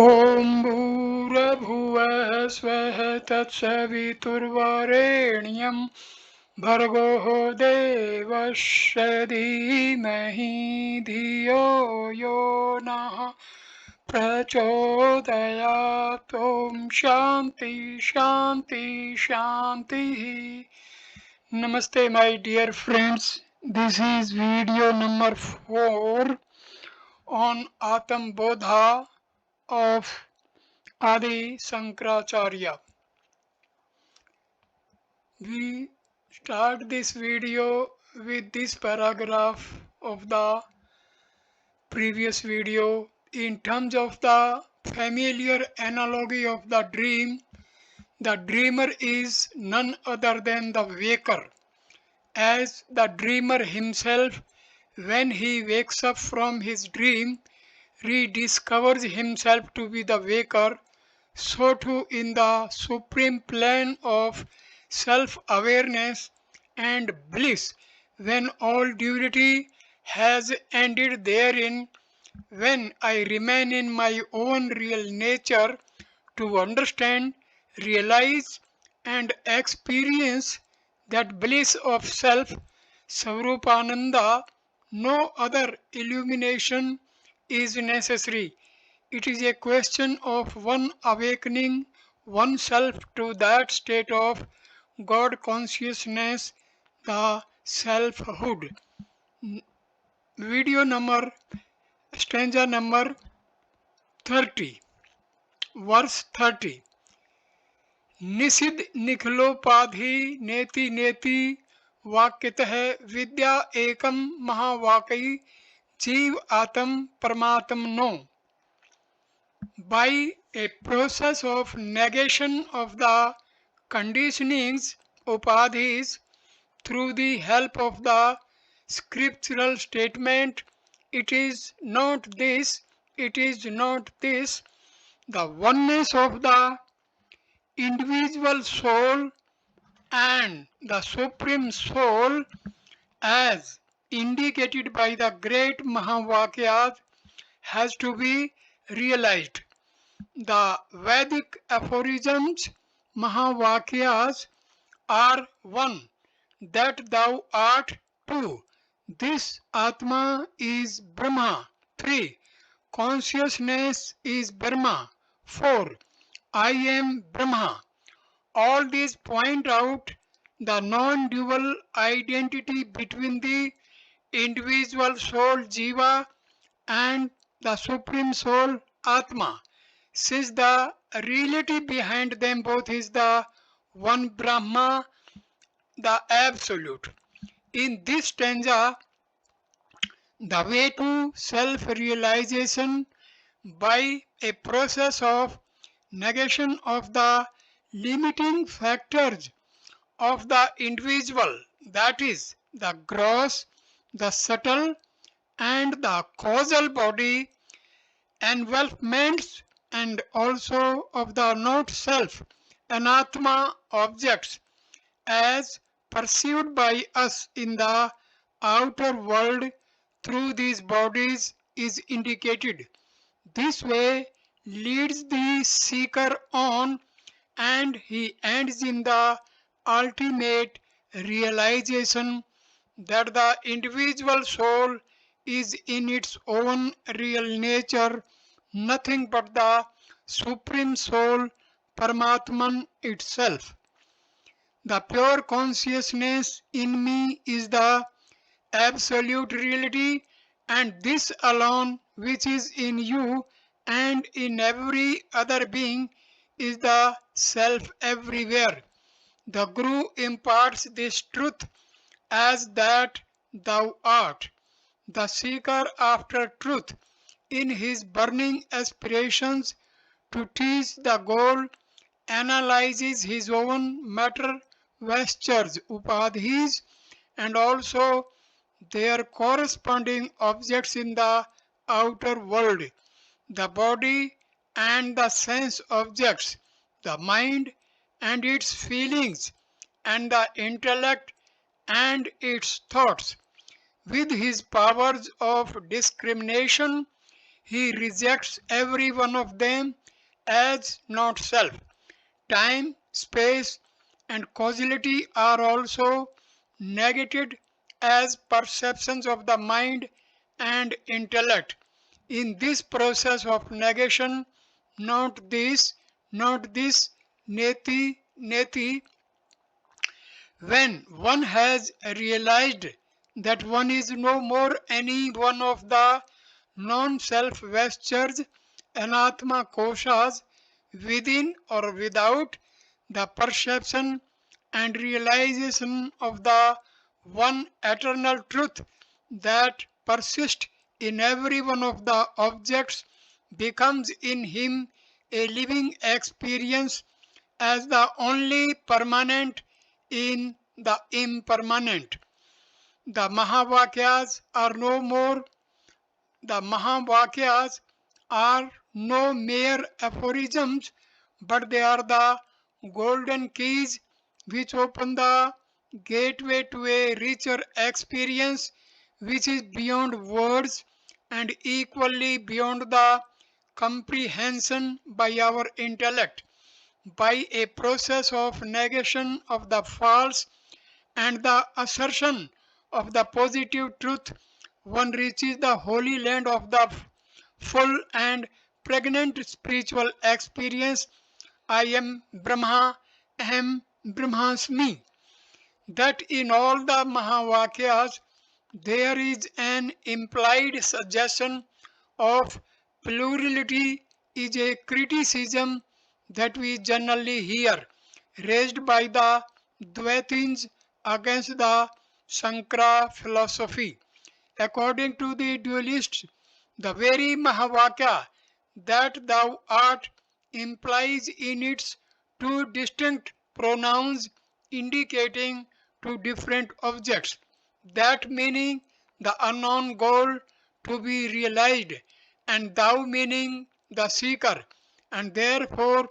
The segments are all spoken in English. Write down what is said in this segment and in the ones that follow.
ॐ भूर्भुवः स्वः तत्सवितुर्वरेण्यं भर्गो देवस्य धीमहि धियो यो नः प्रचोदयात्। ॐ शान्ति शान्ति शान्तिः। Namaste, my dear friends. This is video number 4 on Atma Bodha of Adi Shankaracharya. We start this video with this paragraph of the previous video. In terms of the familiar analogy of the dream, the dreamer is none other than the waker, as the dreamer himself, when he wakes up from his dream, rediscovers himself to be the waker. So too in the supreme plane of self-awareness and bliss, when all duality has ended therein, when I remain in my own real nature to understand, realize, and experience that bliss of self, Svarupananda, no other illumination is necessary. It is a question of one awakening oneself to that state of God consciousness, the selfhood. Video number, stanza number 30, verse 30. निषिद्ध निखिलोपाधि नेति नेति वाक्यतः विद्या एकम महावाक्यी जीव आत्म परमात्मनो. By a process of negation of the conditionings, upadhis, through the help of the scriptural statement, it is not this, it is not this, the oneness of the individual soul and the supreme soul, as indicated by the great Mahavakyas, has to be realized. The Vedic aphorisms, Mahavakyas, are one, that thou art two. This Atma is Brahma. 3. Consciousness is Brahma. 4. I am Brahma. All these point out the non-dual identity between the individual soul Jiva and the supreme soul Atma, since the reality behind them both is the one Brahma, the Absolute. In this stanza, the way to self-realization by a process of negation of the limiting factors of the individual, that is, the gross, the subtle, and the causal body envelopments, and also of the not self, anatma objects, as perceived by us in the outer world through these bodies, is indicated. This way leads the seeker on, and he ends in the ultimate realization that the individual soul is in its own real nature nothing but the supreme soul, Paramatman itself. The pure consciousness in me is the absolute reality, and this alone which is in you and in every other being is the self everywhere. The Guru imparts this truth as that thou art. The seeker after truth, in his burning aspirations to teach the goal, analyzes his own matter vestures, upadhis, and also their corresponding objects in the outer world, the body and the sense objects, the mind and its feelings, and the intellect and its thoughts. With his powers of discrimination, he rejects every one of them as not self. Time, space, and causality are also negated as perceptions of the mind and intellect. In this process of negation, not this, not this, neti, neti, when one has realized that one is no more any one of the non-self vestures, anatma koshas, within or without, the perception and realization of the one eternal truth that persists in every one of the objects becomes in him a living experience as the only permanent in the impermanent. The Mahavakyas are no more, the Mahavakyas are no mere aphorisms, but they are the golden keys which open the gateway to a richer experience which is beyond words and equally beyond the comprehension by our intellect. By a process of negation of the false and the assertion of the positive truth, one reaches the holy land of the full and pregnant spiritual experience. I am Brahma, Aham Brahmasmi. That in all the Mahavakyas there is an implied suggestion of plurality is a criticism that we generally hear raised by the Dvaitins against the Shankara philosophy. According to the dualists, the very Mahavakya that thou art implies in its two distinct pronouns indicating two different objects. That meaning the unknown goal to be realized, and thou meaning the seeker, and therefore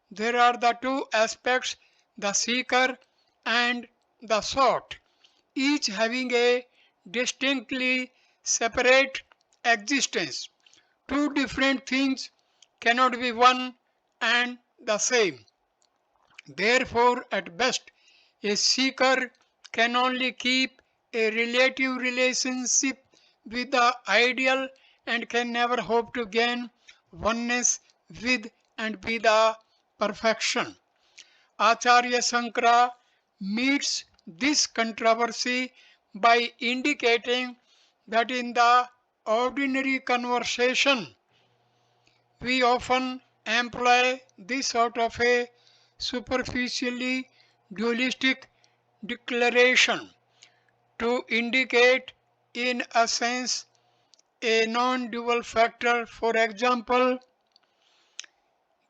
there are the two aspects, the seeker and the sought, each having a distinctly separate existence. Two different things cannot be one and the same. Therefore, at best, a seeker can only keep a relative relationship with the ideal and can never hope to gain oneness with and be the perfection. Acharya Shankara meets this controversy by indicating that in the ordinary conversation we often employ this sort of a superficially dualistic declaration to indicate in a sense a non-dual factor. For example,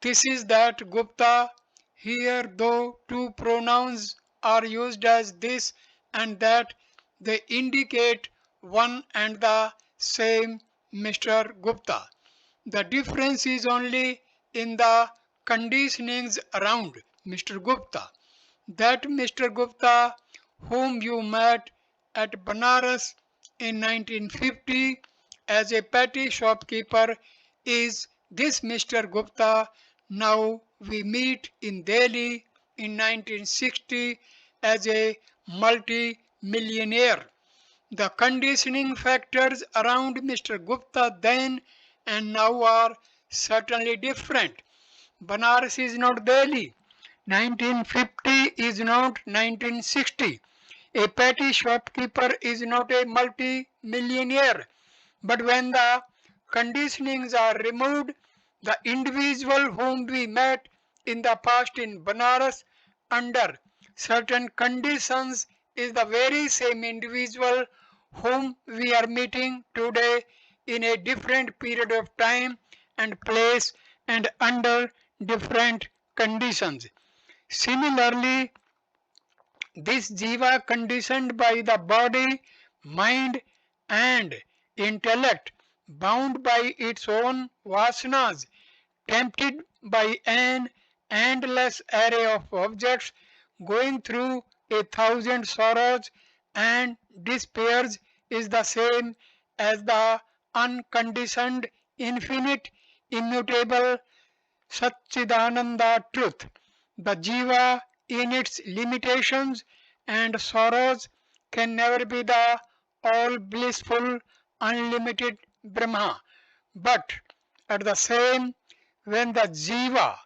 this is that Gupta. Here, though two pronouns are used as this and that, they indicate one and the same Mr. Gupta. The difference is only in the conditionings around Mr. Gupta. That Mr. Gupta whom you met at Banaras in 1950 as a petty shopkeeper is this Mr. Gupta now we meet in Delhi in 1960 as a multi-millionaire. The conditioning factors around Mr. Gupta then and now are certainly different. Banaras is not Delhi. 1950 is not 1960. A petty shopkeeper is not a multi-millionaire. But when the conditionings are removed, the individual whom we met in the past in Banaras under certain conditions is the very same individual whom we are meeting today in a different period of time and place and under different conditions. Similarly, this jiva conditioned by the body, mind and intellect, bound by its own vasanas, tempted by an endless array of objects, going through a thousand sorrows and despairs, is the same as the unconditioned infinite, immutable Satchidananda truth. The Jiva, in its limitations and sorrows, can never be the all blissful, unlimited Brahma. But at the same, when the Jiva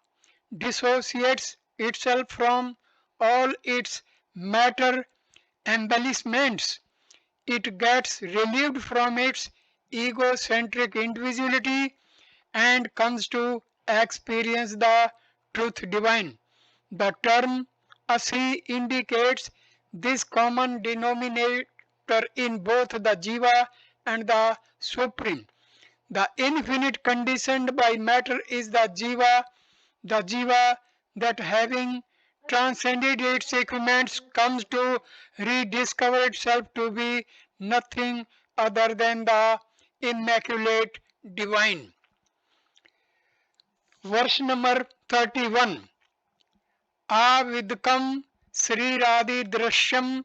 dissociates itself from all its matter embellishments, it gets relieved from its egocentric individuality and comes to experience the truth divine. The term Asi indicates this common denominator in both the Jiva and the Supreme. The infinite conditioned by matter is the Jiva that having transcended its equipments comes to rediscover itself to be nothing other than the immaculate divine. Verse number 31. Avidkam Sriradi Drishyam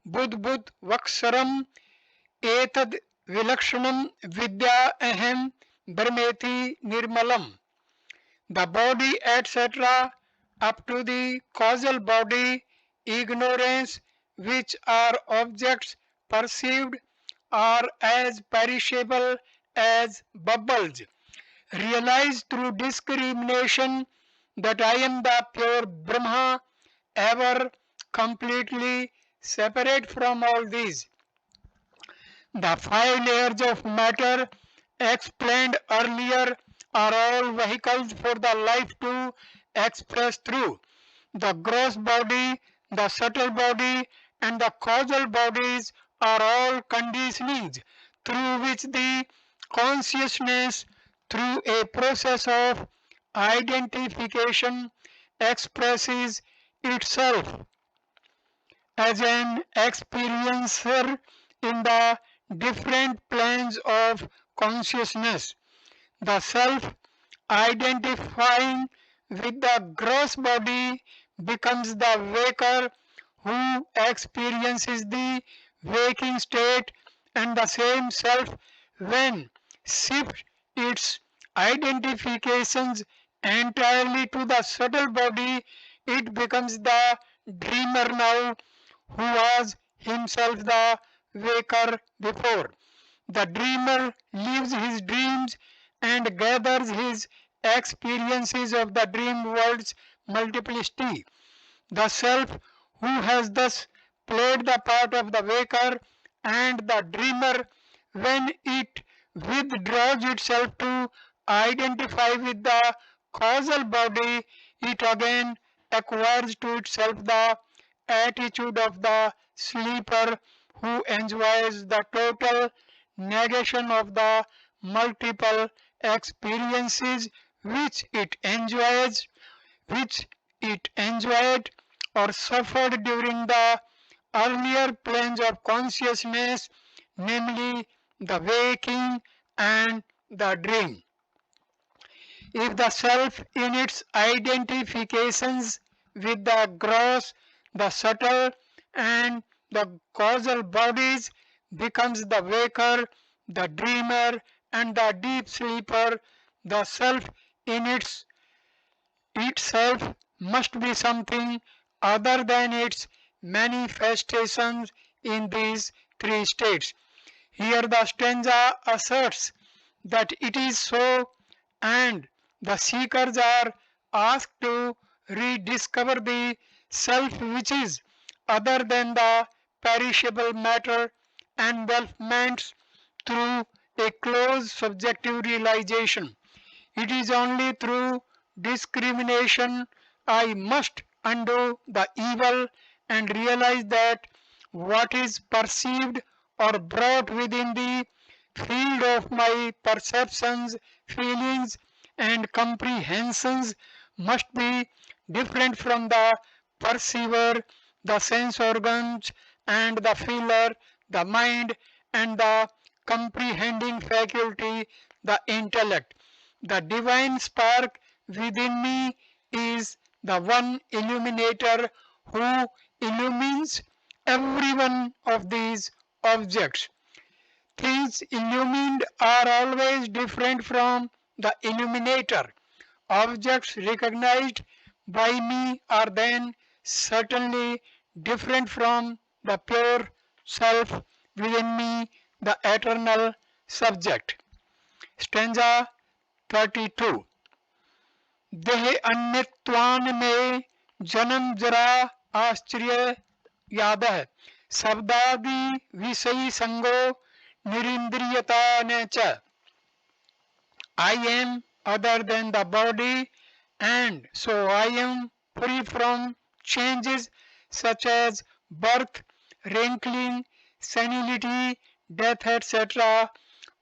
Budbud Vaksaram Etad Vilakshanam Vidya Ahem Brahmeti Nirmalam. The body, etc., up to the causal body, ignorance, which are objects perceived, are as perishable as bubbles. Realize through discrimination that I am the pure Brahma, ever completely separate from all these. The five layers of matter explained earlier are all vehicles for the life to express through. The gross body, the subtle body, and the causal bodies are all conditionings through which the consciousness, through a process of identification, expresses itself as an experiencer in the different planes of consciousness. The self identifying with the gross body becomes the waker who experiences the waking state, and the same self, when shifts its identifications entirely to the subtle body, it becomes the dreamer now, who was himself the waker before. The dreamer lives his dreams and gathers his experiences of the dream world's multiplicity. The self, who has thus played the part of the waker and the dreamer, when it withdraws itself to identify with the causal body, it again acquires to itself the attitude of the sleeper who enjoys the total negation of the multiple experiences which it enjoyed or suffered during the earlier planes of consciousness, namely the waking and the dream. If the self in its identifications with the gross, the subtle, and the causal bodies becomes the waker, the dreamer, and the deep sleeper, the self in itself must be something other than its manifestations in these three states. Here the stanza asserts that it is so, and the seekers are asked to rediscover the self which is other than the perishable matter envelopments through a close subjective realization. It is only through discrimination I must undo the evil and realize that what is perceived or brought within the field of my perceptions, feelings, and comprehensions must be different from the perceiver, the sense organs, and the feeler, the mind, and the comprehending faculty, the intellect. The divine spark within me is the one illuminator who illumines every one of these objects. Things illumined are always different from the illuminator. Objects recognized by me are then certainly different from the pure self within me, the eternal subject. Stanza 32. देह अन्यत्वान में जन्म जरा आश्चर्य याद है शब्दादि विषयी संगो निरिंद्रियता ने च I am other than the body and so I am free from changes such as birth, wrinkling, senility, death, etc.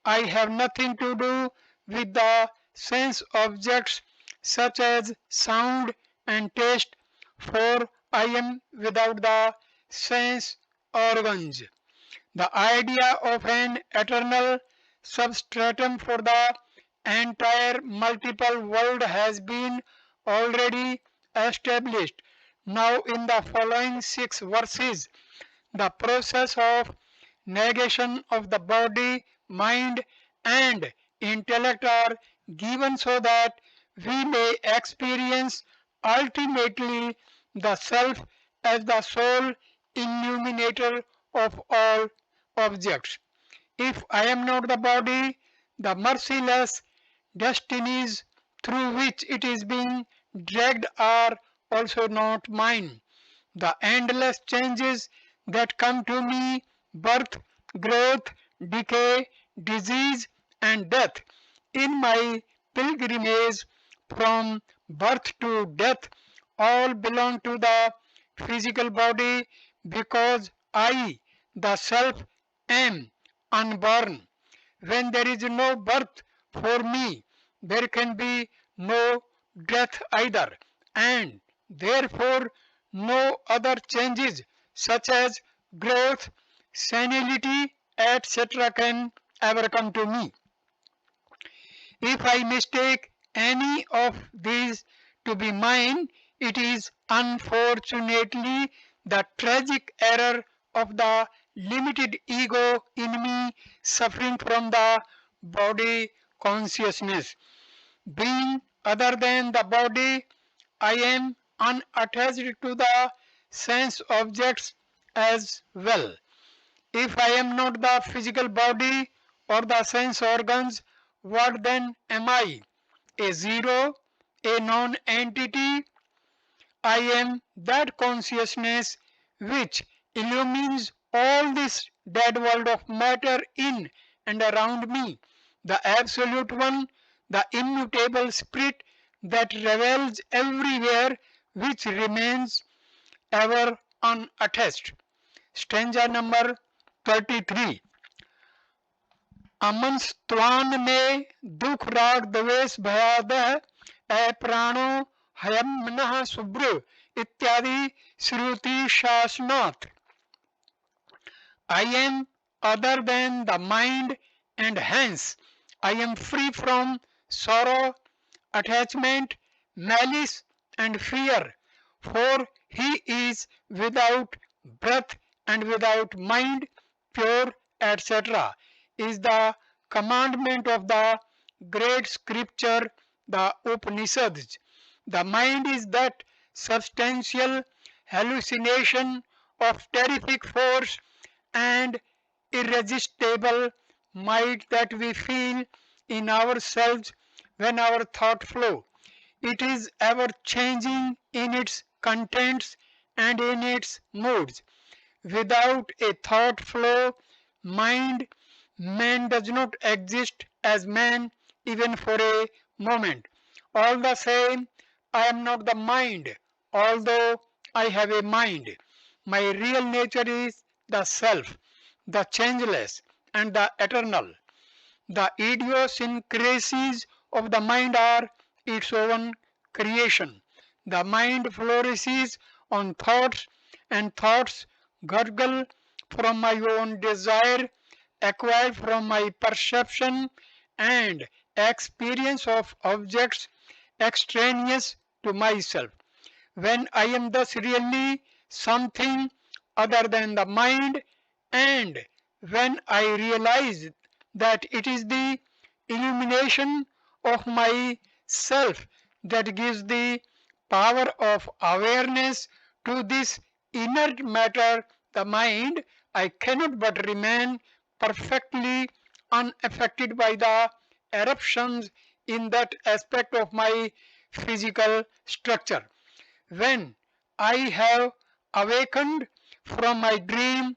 I have nothing to do with the sense objects such as sound and taste, for I am without the sense organs. The idea of an eternal substratum for the entire multiple world has been already established. Now, in the following 6 verses, the process of negation of the body, mind, and intellect are given so that we may experience ultimately the self as the sole illuminator of all objects. If I am not the body, the merciless destinies through which it is being dragged are also not mine. The endless changes that come to me, birth, growth, decay, disease, and death, in my pilgrimage from birth to death, all belong to the physical body because I, the self, am unborn. When there is no birth for me, there can be no death either, and therefore no other changes such as growth, senility, etc. can ever come to me. If I mistake any of these to be mine, it is unfortunately the tragic error of the limited ego in me suffering from the body consciousness. Being other than the body, I am unattached to the sense objects as well. If I am not the physical body or the sense organs, what then am I? A zero, a non-entity? I am that consciousness which illumines all this dead world of matter in and around me, the absolute one, the immutable spirit that revels everywhere, which remains ever unattached. Stanza number 33. अमन स्वान में दुख राग द्वेष भयादह ए प्राणो हयम मनः शुभ्र इत्यादि श्रुति शासनात्. I am other than the mind and hence I am free from sorrow, attachment, malice and fear, for he is without breath and without mind, pure, etc. is the commandment of the great scripture, the Upanishads. The mind is that substantial hallucination of terrific force and irresistible might that we feel in ourselves when our thought flow. It is ever changing in its contents and in its moods. Without a thought flow, mind, man does not exist as man even for a moment. All the same, I am not the mind, although I have a mind. My real nature is the self, the changeless, and the eternal. The idiosyncrasies of the mind are its own creation. The mind flourishes on thoughts, and thoughts gurgle from my own desire, acquired from my perception and experience of objects extraneous to myself. When I am thus really something other than the mind and when I realize that it is the illumination of my self that gives the power of awareness to this inert matter, the mind, I cannot but remain perfectly unaffected by the eruptions in that aspect of my physical structure. When I have awakened from my dream,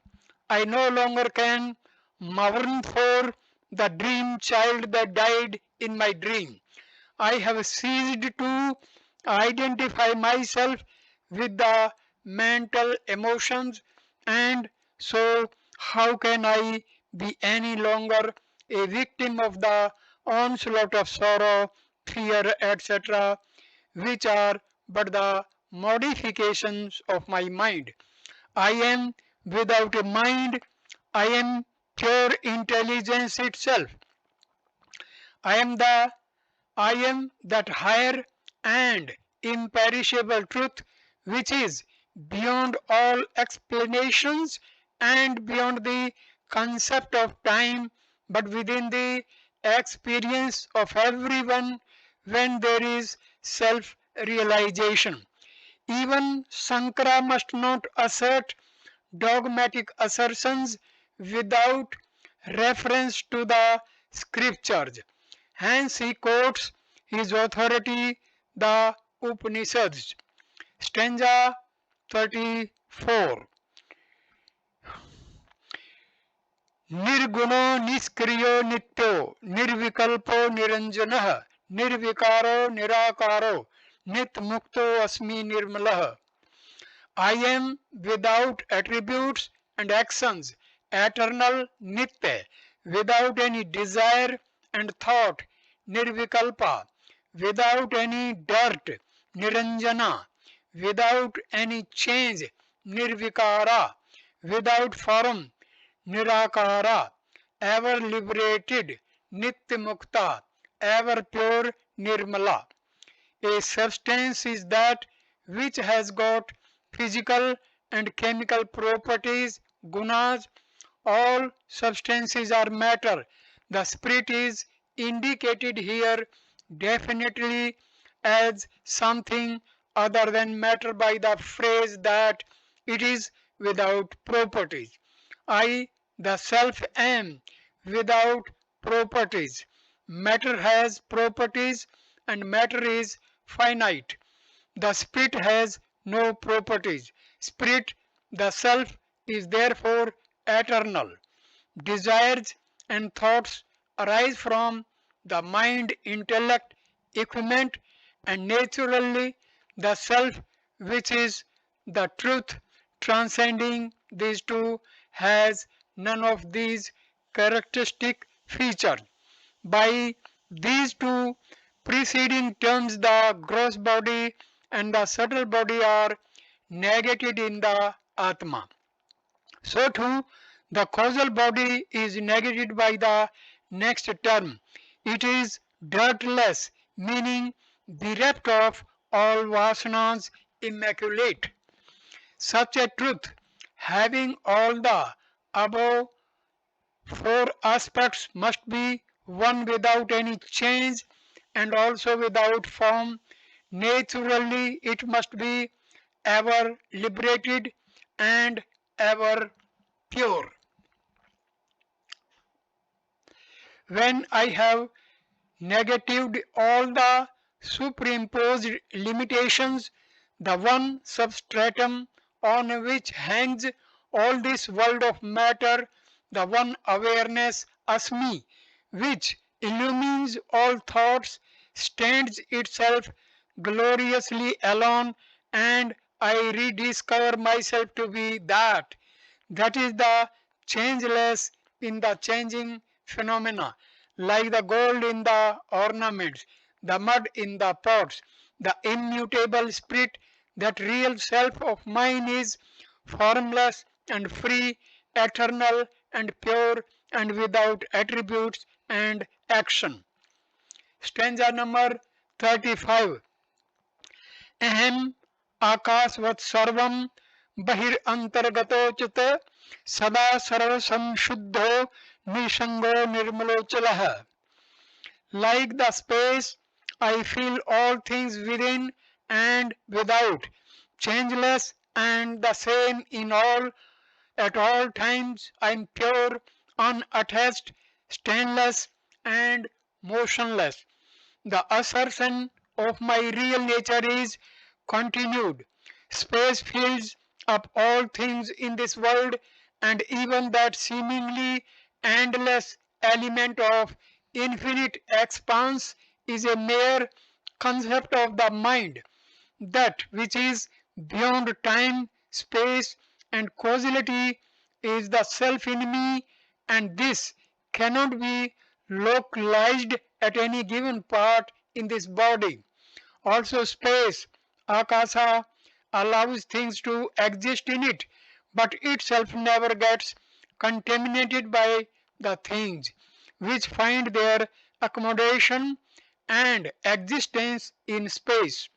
I no longer can mourn for the dream child that died in my dream. I have ceased to identify myself with the mental emotions, and so how can I be any longer a victim of the onslaught of sorrow, fear, etc., which are but the modifications of my mind. I am without a mind, I am pure intelligence itself. I am the I am that higher and imperishable truth which is beyond all explanations and beyond the concept of time, but within the experience of everyone when there is self realization. Even Sankara must not assert dogmatic assertions without reference to the scriptures. Hence he quotes his authority, the Upanishads. Stanza 34. निर्गुणो निष्क्रियो नित्यो निर्विकल्पो निरंजनः निर्विकारो निराकारो नित्यमुक्तो अस्मि निर्मलः. I am without attributes and actions, eternal, nitya, without any desire and thought, nirvikalpa, without any dirt, niranjana, without any change, nirvikara, without form, nirakara, ever liberated, nityamukta, ever pure, nirmala. A substance is that which has got physical and chemical properties, gunas. All substances are matter. The spirit is indicated here definitely as something other than matter by the phrase that it is without properties. I, the self, am without properties. Matter has properties and matter is finite. The spirit has no properties. Spirit, the self, is therefore eternal. Desires and thoughts arise from the mind intellect equipment, and naturally the self, which is the truth transcending these two, has none of these characteristic features. By these two preceding terms, the gross body and the subtle body are negated in the Atma. So too, the causal body is negated by the next term. It is dirtless, meaning bereft of all vasanas, immaculate. Such a truth, having all the above four aspects, must be one without any change and also without form. Naturally, it must be ever liberated and ever pure. When I have negatived all the superimposed limitations, the one substratum on which hangs all this world of matter, the one awareness, Asmi, which illumines all thoughts, stands itself gloriously alone, and I rediscover myself to be that. That is the changeless in the changing phenomena, like the gold in the ornaments, the mud in the pots, the immutable spirit, that real self of mine is formless and free, eternal and pure, and without attributes and action. Stanza number 35. अहम आकाशवत् सर्वं बहिर्अंतर्गतोचित Sada sarvasam shuddho nishango nirmalochalah. Like the space, I feel all things within and without, changeless and the same in all. At all times I am pure, unattached, stainless, and motionless. The assertion of my real nature is continued. Space fills up all things in this world, and even that seemingly endless element of infinite expanse is a mere concept of the mind. That which is beyond time, space, and causality is the self in me, and this cannot be localized at any given part in this body. Also, space, akasa, allows things to exist in it, but itself never gets contaminated by the things which find their accommodation and existence in space.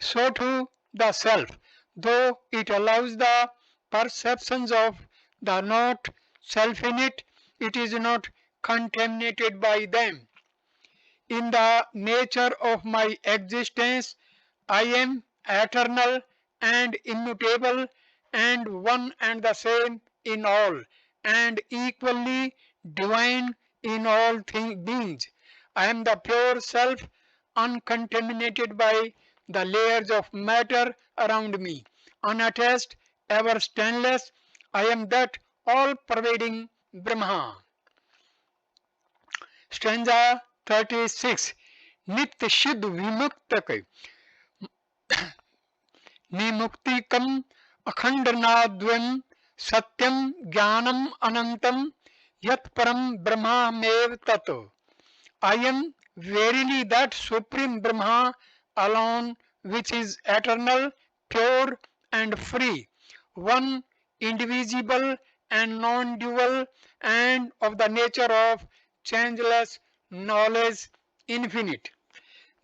So too the self, though it allows the perceptions of the not self in it, it is not contaminated by them. In the nature of my existence, I am eternal and immutable and one and the same in all, and equally divine in all beings. I am the pure self, uncontaminated by the layers of matter around me, unattached, ever stainless. I am that all pervading Brahma. Stanza 36. नित्य सिद्ध विमुक्तक निमुक्तिकम अखंडनाद्वयम सत्यम ज्ञानम अनंतम यत् परम ब्रह्ममेव तत्. I am verily that supreme Brahma alone, which is eternal, pure and free, one, indivisible and non-dual, and of the nature of changeless knowledge, infinite.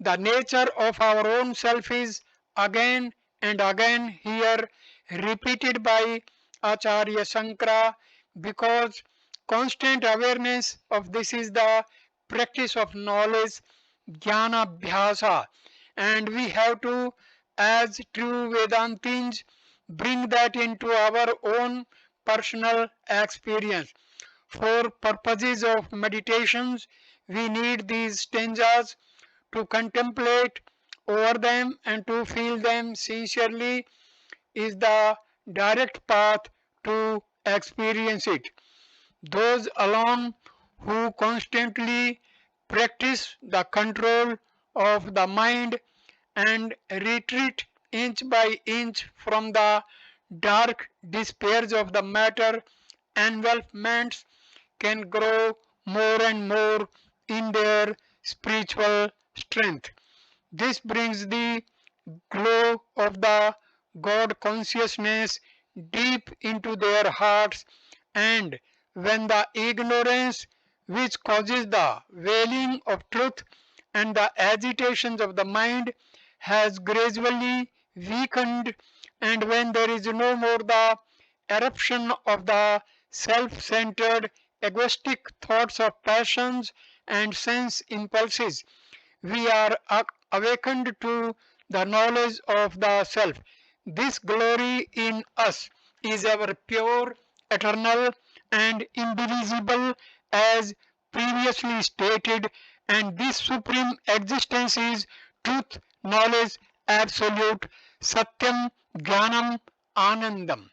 The nature of our own self is again and again here repeated by Acharya Shankara, because constant awareness of this is the practice of knowledge, jnana bhyasa, and we have to, as true Vedantins, bring that into our own personal experience. For purposes of meditations, we need these stanzas to contemplate over them and to feel them sincerely is the direct path to experience it. Those alone who constantly practice the control of the mind and retreat inch by inch from the dark despairs of the matter envelopments can grow more and more in their spiritual strength. This brings the glow of the God consciousness deep into their hearts, and when the ignorance which causes the veiling of truth and the agitations of the mind has gradually weakened, and when there is no more the eruption of the self-centered egoistic thoughts of passions and sense impulses, we are awakened to the knowledge of the self. This glory in us is ever pure, eternal, and indivisible as previously stated, and this supreme existence is truth, knowledge, absolute, satyam, jnanam, anandam.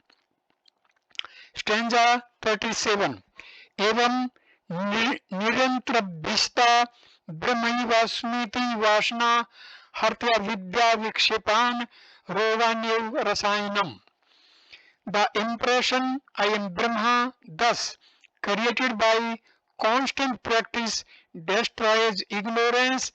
Stanza 37. एवं निरंतरभ्यस्ता ब्रह्मैवास्मीति वासना हर्त्वा विद्या विक्षेपान रोगान्यव रसायनम. The impression I am Brahma, thus created by constant practice, destroys ignorance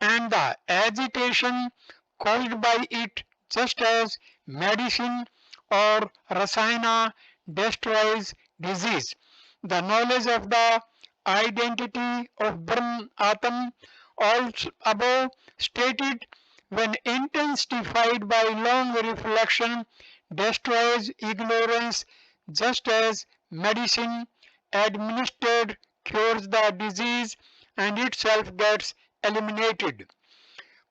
and the agitation caused by it, just as medicine or rasayana destroys disease. The knowledge of the identity of Brahm Atam, also above stated, when intensified by long reflection, destroys ignorance. just as medicine administered cures the disease and itself gets eliminated.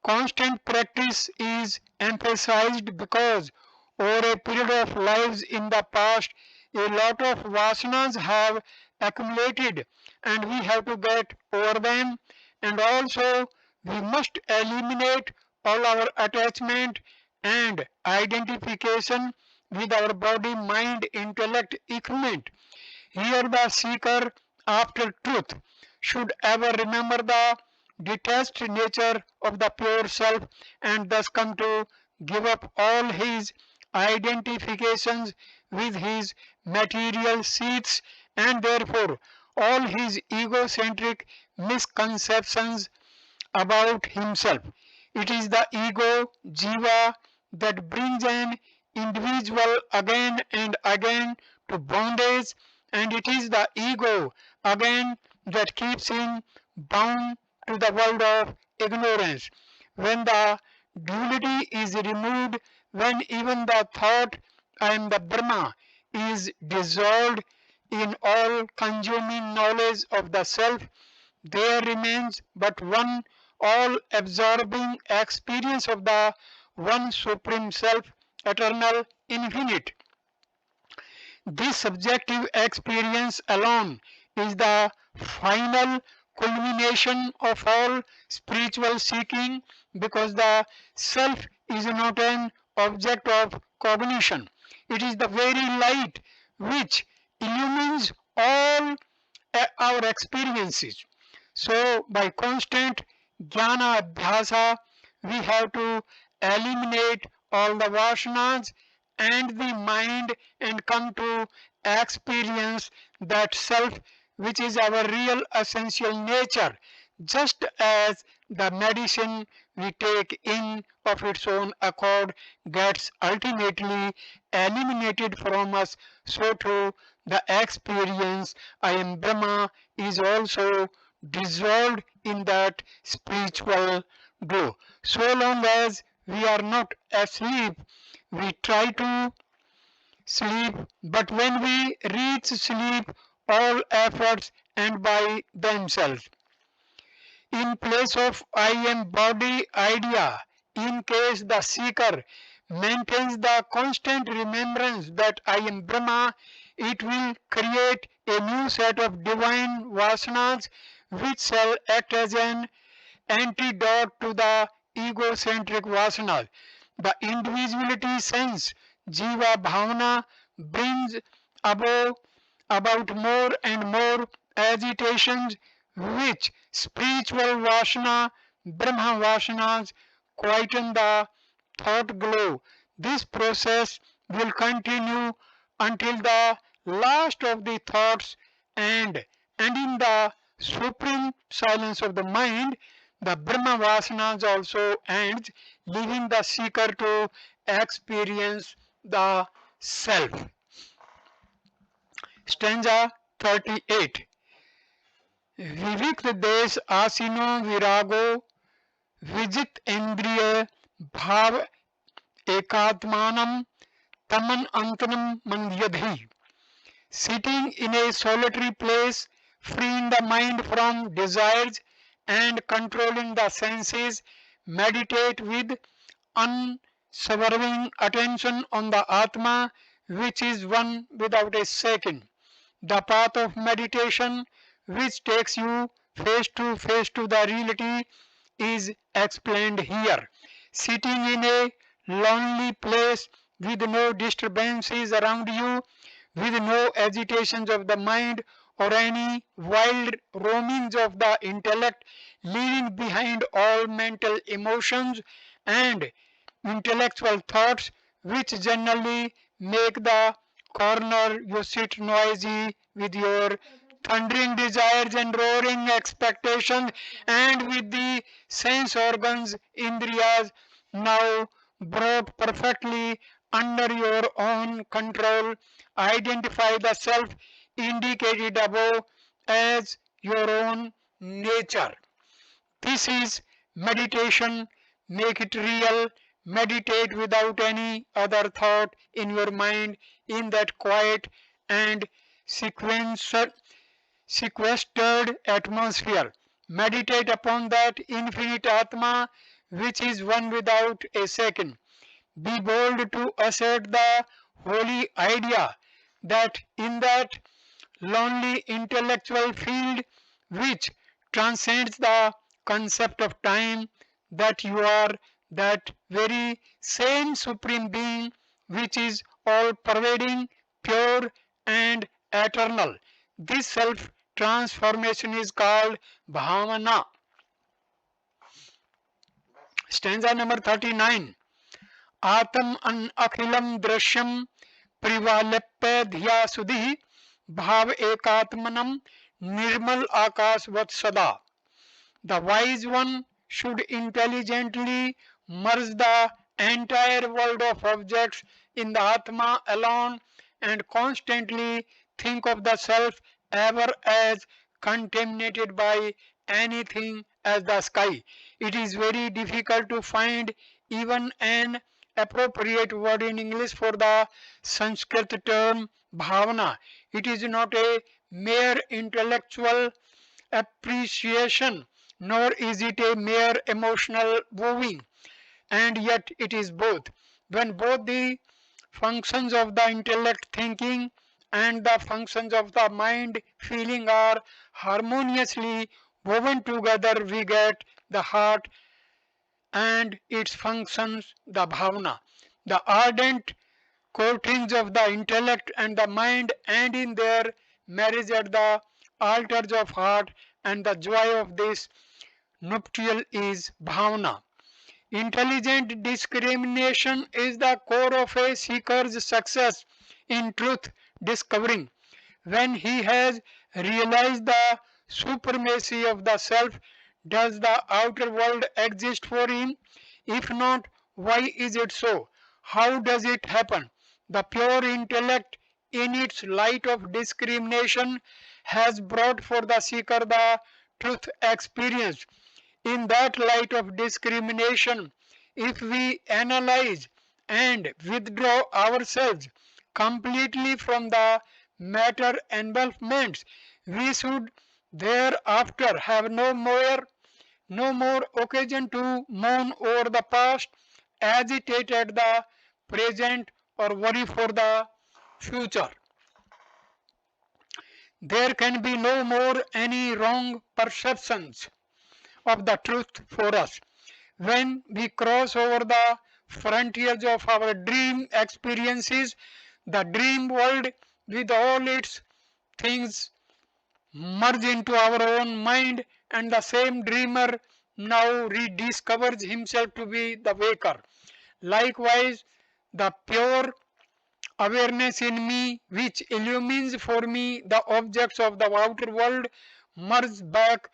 Constant practice is emphasized because over a period of lives in the past, a lot of vasanas have accumulated and we have to get over them, and also we must eliminate all our attachment and identification with our body, mind, intellect, equipment. Here the seeker after truth should ever remember the detached nature of the pure self and thus come to give up all his identifications with his material seats and therefore all his egocentric misconceptions about himself. It is the ego, jiva, that brings an individual again and again to bondage, and it is the ego again that keeps him bound to the world of ignorance. When the duality is removed, when even the thought I am the Brahma is dissolved in all consuming knowledge of the self, there remains but one all absorbing experience of the one supreme self, eternal, infinite. This subjective experience alone is the final culmination of all spiritual seeking because the self is not an object of cognition. It is the very light which illumines all our experiences. So, by constant jnana abhyasa, we have to eliminate all the vasanas and the mind and come to experience that self which is our real essential nature, just as the medicine we take in of its own accord gets ultimately eliminated from us, so too the experience I am Brahma is also dissolved in that spiritual glow. So long as we are not asleep, we try to sleep, but when we reach sleep, all efforts end by themselves. In place of I am body idea, in case the seeker maintains the constant remembrance that I am Brahma, it will create a new set of divine vasanas which shall act as an antidote to the egocentric vasanas. The individuality sense, jiva bhavana, brings about, about more and more agitations which spiritual vasana, Brahma vasanas, quieten the thought glow. This process will continue until the last of the thoughts and in the supreme silence of the mind, the Brahma Vasanas also ends, leaving the seeker to experience the self. Stanza 38. विविक्त देश आसीनो विरागो विजित इंद्रिय भाव एकात्मानम तमन अंतरम मंद्यधि. Sitting in a solitary place, freeing the mind from desires and controlling the senses, meditate with unswerving attention on the Atma, which is one without a second. The path of meditation, which takes you face to the reality, is explained here. Sitting in a lonely place with no disturbances around you, with no agitations of the mind or any wild roamings of the intellect, leaving behind all mental emotions and intellectual thoughts which generally make the corner you sit noisy with your thundering desires and roaring expectations, and with the sense organs, indriyas, now brought perfectly under your own control. Identify the self indicated above as your own nature. This is meditation. Make it real. Meditate without any other thought in your mind in that quiet and sequestered atmosphere. Meditate upon that infinite Atma which is one without a second. Be bold to assert the holy idea that in that lonely intellectual field which transcends the concept of time, that you are that very same supreme being which is all pervading, pure and eternal. This self transformation is called bhavana. Stanza number 39. आत्म अन अखिलम दृश्यम परिवाल्यप्य धिया सुधि भाव एकात्मनम निर्मल आकाशवत सदा. The wise one should intelligently merge the entire world of objects in the Atma alone and constantly think of the self ever as contaminated by anything as the sky. It is very difficult to find even an appropriate word in English for the Sanskrit term bhavana. It is not a mere intellectual appreciation, nor is it a mere emotional wooing, and yet it is both. When both the functions of the intellect thinking and the functions of the mind feeling are harmoniously woven together, we get the heart and its functions, the bhavana. The ardent courtings of the intellect and the mind, and in their marriage at the altars of heart, and the joy of this nuptial is bhavana. Intelligent discrimination is the core of a seeker's success in truth discovering. When he has realized the supremacy of the self, does the outer world exist for him? If not, why is it so? How does it happen? The pure intellect, in its light of discrimination, has brought for the seeker the truth experience. In that light of discrimination, if we analyze and withdraw ourselves completely from the matter engulfments, we should thereafter have no more occasion to mourn over the past, agitate at the present, or worry for the future. There can be no more any wrong perceptions of the truth for us. When we cross over the frontiers of our dream experiences, the dream world with all its things merge into our own mind, and the same dreamer now rediscovers himself to be the waker. Likewise, the pure awareness in me, which illumines for me the objects of the outer world, merges back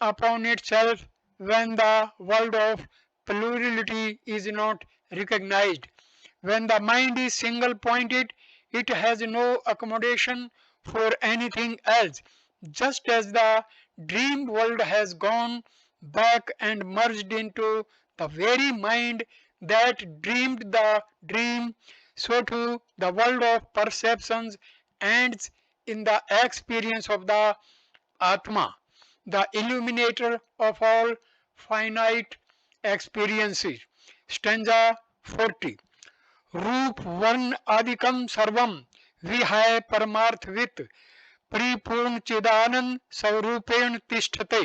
upon itself when the world of plurality is not recognized. When the mind is single pointed, it has no accommodation for anything else, just as the dream world has gone back and merged into the very mind that dreamed the dream, so too the world of perceptions ends in the experience of the Atma, the illuminator of all finite experiences. Stanza 40. रूप वर्ण आदिकम सर्वम विहाय परमार्थवित परिपूर्ण चिदानंद स्वरूपेण तिष्ठते.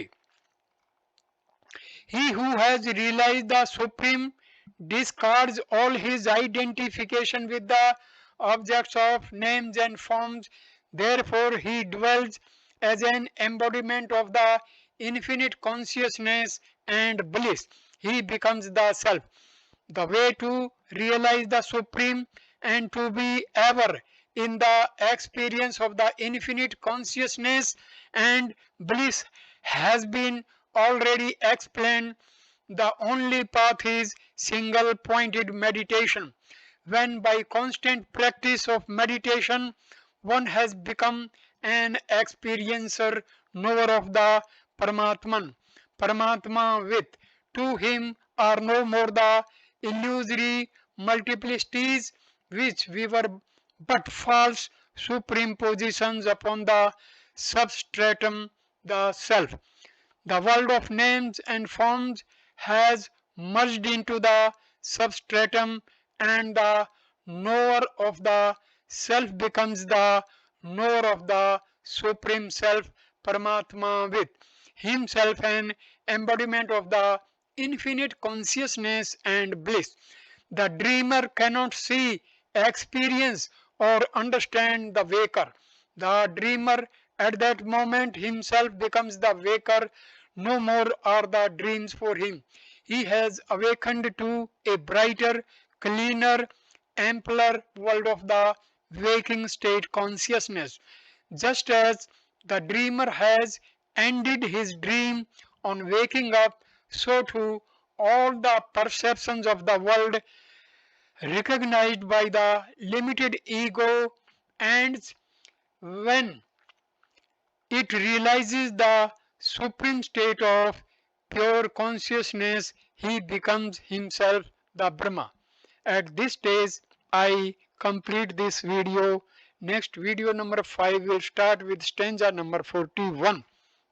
He who has realized the Supreme discards all his identification with the objects of names and forms. Therefore, he dwells as an embodiment of the infinite consciousness and bliss. He becomes the self. The way to realize the Supreme and to be ever in the experience of the infinite consciousness and bliss has been already explained. The only path is single pointed meditation. When by constant practice of meditation one has become an experiencer, knower of the Paramatma with, to him are no more the illusory multiplicities which we were but false superimpositions upon the substratum, the self. The world of names and forms has merged into the substratum, and the knower of the self becomes the knower of the supreme self, Paramatma, with himself an embodiment of the infinite consciousness and bliss. The dreamer cannot see, experience, or understand the waker. The dreamer at that moment himself becomes the waker. No more are the dreams for him. He has awakened to a brighter, cleaner, ampler world of the waking state consciousness. Just as the dreamer has ended his dream on waking up, so too all the perceptions of the world recognized by the limited ego ends when it realizes the supreme state of pure consciousness. He becomes himself the Brahma. At this stage, I complete this video. Next video number 5 will start with stanza number 41.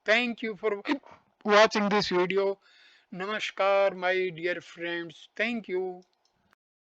Thank you for watching this video. Namaskar, my dear friends. Thank you.